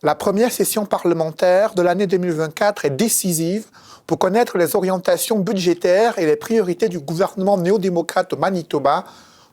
La première session parlementaire de l'année 2024 est décisive pour connaître les orientations budgétaires et les priorités du gouvernement néo-démocrate au Manitoba.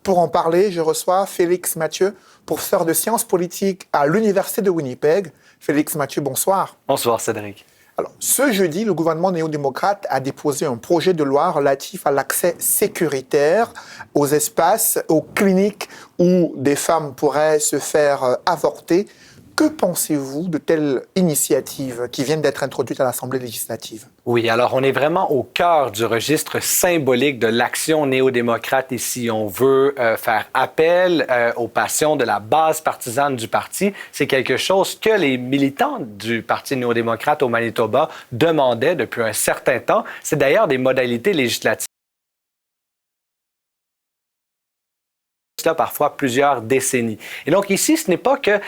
Pour en parler, je reçois Félix Mathieu, professeur de sciences politiques à l'Université de Winnipeg. Félix Mathieu, bonsoir. Bonsoir, Cédric. Alors, ce jeudi, le gouvernement néo-démocrate a déposé un projet de loi relatif à l'accès sécuritaire aux espaces, aux cliniques où des femmes pourraient se faire avorter. Que pensez-vous de telles initiatives qui viennent d'être introduites à l'Assemblée législative? Oui, alors on est vraiment au cœur du registre symbolique de l'action néo-démocrate ici. On veut faire appel aux passions de la base partisane du parti. C'est quelque chose que les militants du Parti néo-démocrate au Manitoba demandaient depuis un certain temps. C'est d'ailleurs des modalités législatives parfois plusieurs décennies. Et donc ici, ce n'est pas que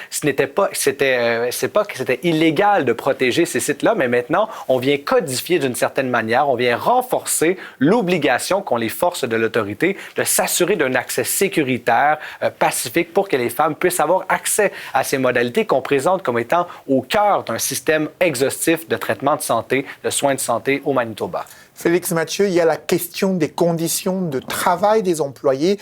c'était illégal de protéger ces sites-là, mais maintenant, on vient codifier d'une certaine manière, on vient renforcer l'obligation qu'ont les forces de l'autorité de s'assurer d'un accès sécuritaire, pacifique, pour que les femmes puissent avoir accès à ces modalités qu'on présente comme étant au cœur d'un système exhaustif de traitement de santé, de soins de santé au Manitoba. Félix Mathieu, il y a la question des conditions de travail des employés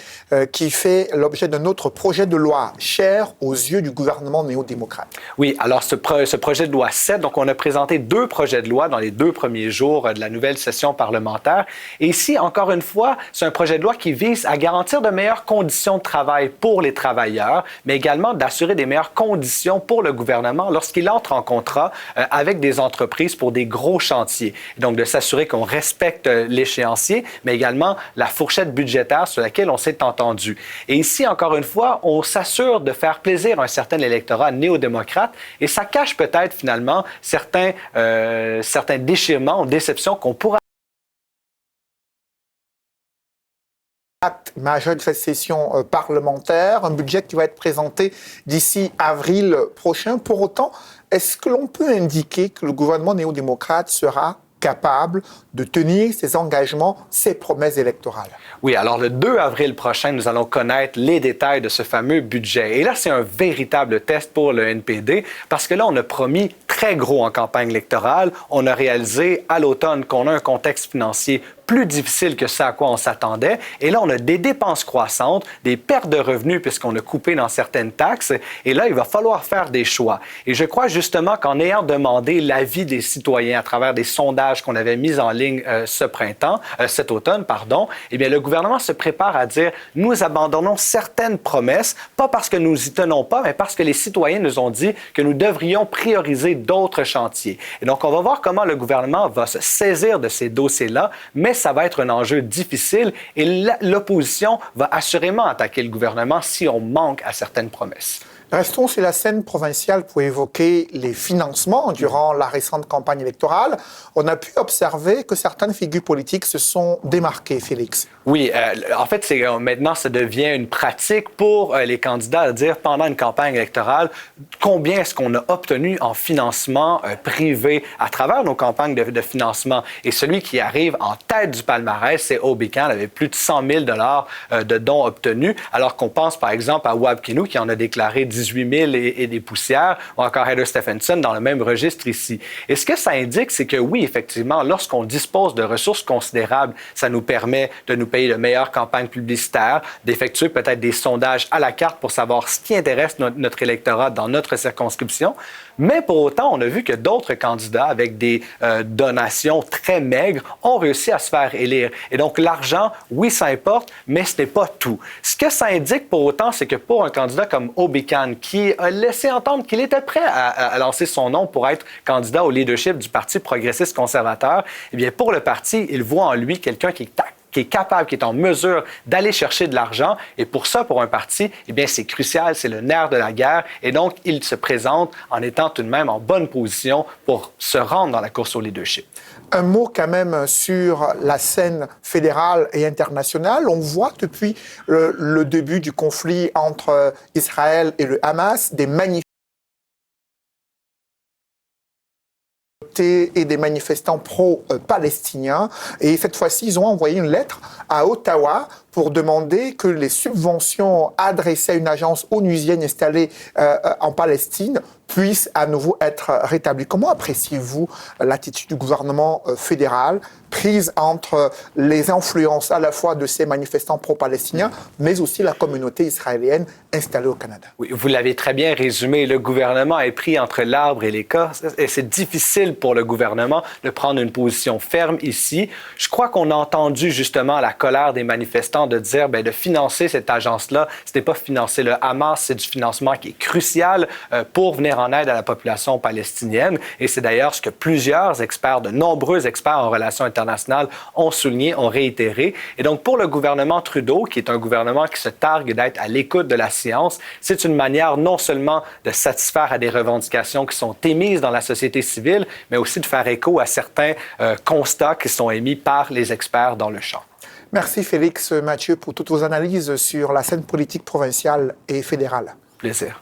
qui fait l'objet d'un autre projet de loi cher aux yeux du gouvernement néo-démocrate. Oui, alors ce projet de loi 7, donc on a présenté 2 projets de loi dans les 2 premiers jours de la nouvelle session parlementaire. Et ici, encore une fois, c'est un projet de loi qui vise à garantir de meilleures conditions de travail pour les travailleurs, mais également d'assurer des meilleures conditions pour le gouvernement lorsqu'il entre en contrat avec des entreprises pour des gros chantiers. Et donc, de s'assurer qu'on respecte l'échéancier, mais également la fourchette budgétaire sur laquelle on s'est entendu. Et ici, encore une fois, on s'assure de faire plaisir à un certain électorat néo-démocrate et ça cache peut-être finalement certains déchirements ou déceptions qu'on pourra Acte majeur de cette session parlementaire, un budget qui va être présenté d'ici avril prochain. Pour autant, est-ce que l'on peut indiquer que le gouvernement néo-démocrate sera capable de tenir ses engagements, ses promesses électorales? Oui, alors le 2 avril prochain, nous allons connaître les détails de ce fameux budget. Et là, c'est un véritable test pour le NPD parce que là, on a promis très gros en campagne électorale. On a réalisé à l'automne qu'on a un contexte financier plus difficile que ce à quoi on s'attendait. Et là, on a des dépenses croissantes, des pertes de revenus puisqu'on a coupé dans certaines taxes. Et là, il va falloir faire des choix. Et je crois justement qu'en ayant demandé l'avis des citoyens à travers des sondages qu'on avait mis en ligne cet automne, eh bien, le gouvernement se prépare à dire nous abandonnons certaines promesses, pas parce que nous y tenons pas, mais parce que les citoyens nous ont dit que nous devrions prioriser d'autres chantiers. Et donc, on va voir comment le gouvernement va se saisir de ces dossiers-là, mais ça va être un enjeu difficile et l'opposition va assurément attaquer le gouvernement si on manque à certaines promesses. Restons sur la scène provinciale pour évoquer les financements durant la récente campagne électorale. On a pu observer que certaines figures politiques se sont démarquées, Félix. Oui, en fait, maintenant, ça devient une pratique pour les candidats de dire pendant une campagne électorale combien est-ce qu'on a obtenu en financement privé à travers nos campagnes de financement. Et celui qui arrive en tête du palmarès, c'est Obican, avec plus de 100 000 $ de dons obtenus, alors qu'on pense par exemple à Wabkinu qui en a déclaré 18 000 et des poussières, ou encore Heather Stephenson dans le même registre ici. Et ce que ça indique, c'est que oui, effectivement, lorsqu'on dispose de ressources considérables, ça nous permet de nous payer de meilleures campagnes publicitaires, d'effectuer peut-être des sondages à la carte pour savoir ce qui intéresse notre électorat dans notre circonscription. Mais pour autant, on a vu que d'autres candidats avec des donations très maigres ont réussi à se faire élire. Et donc, l'argent, oui, ça importe, mais ce n'est pas tout. Ce que ça indique pour autant, c'est que pour un candidat comme Obican, qui a laissé entendre qu'il était prêt à lancer son nom pour être candidat au leadership du Parti progressiste conservateur, eh bien, pour le parti, il voit en lui quelqu'un qui est capable, qui est en mesure d'aller chercher de l'argent. Et pour ça, pour un parti, eh bien, c'est crucial, c'est le nerf de la guerre. Et donc, il se présente en étant tout de même en bonne position pour se rendre dans la course au leadership. Un mot quand même sur la scène fédérale et internationale. On voit depuis le début du conflit entre Israël et le Hamas des manifestations et des manifestants pro-palestiniens. Et cette fois-ci, ils ont envoyé une lettre à Ottawa pour demander que les subventions adressées à une agence onusienne installée en Palestine puissent à nouveau être rétablies. Comment appréciez-vous l'attitude du gouvernement fédéral prise entre les influences à la fois de ces manifestants pro-palestiniens, mais aussi la communauté israélienne installée au Canada? Oui, vous l'avez très bien résumé. Le gouvernement est pris entre l'arbre et l'écorce et c'est difficile pour le gouvernement de prendre une position ferme ici. Je crois qu'on a entendu justement la colère des manifestants de dire de financer cette agence-là, ce n'est pas financer le Hamas, c'est du financement qui est crucial pour venir en aide à la population palestinienne. Et c'est d'ailleurs ce que plusieurs experts, de nombreux experts en relations internationales ont souligné, ont réitéré. Et donc, pour le gouvernement Trudeau, qui est un gouvernement qui se targue d'être à l'écoute de la science, c'est une manière non seulement de satisfaire à des revendications qui sont émises dans la société civile, mais aussi de faire écho à certains constats qui sont émis par les experts dans le champ. Merci Félix Mathieu pour toutes vos analyses sur la scène politique provinciale et fédérale. Plaisir.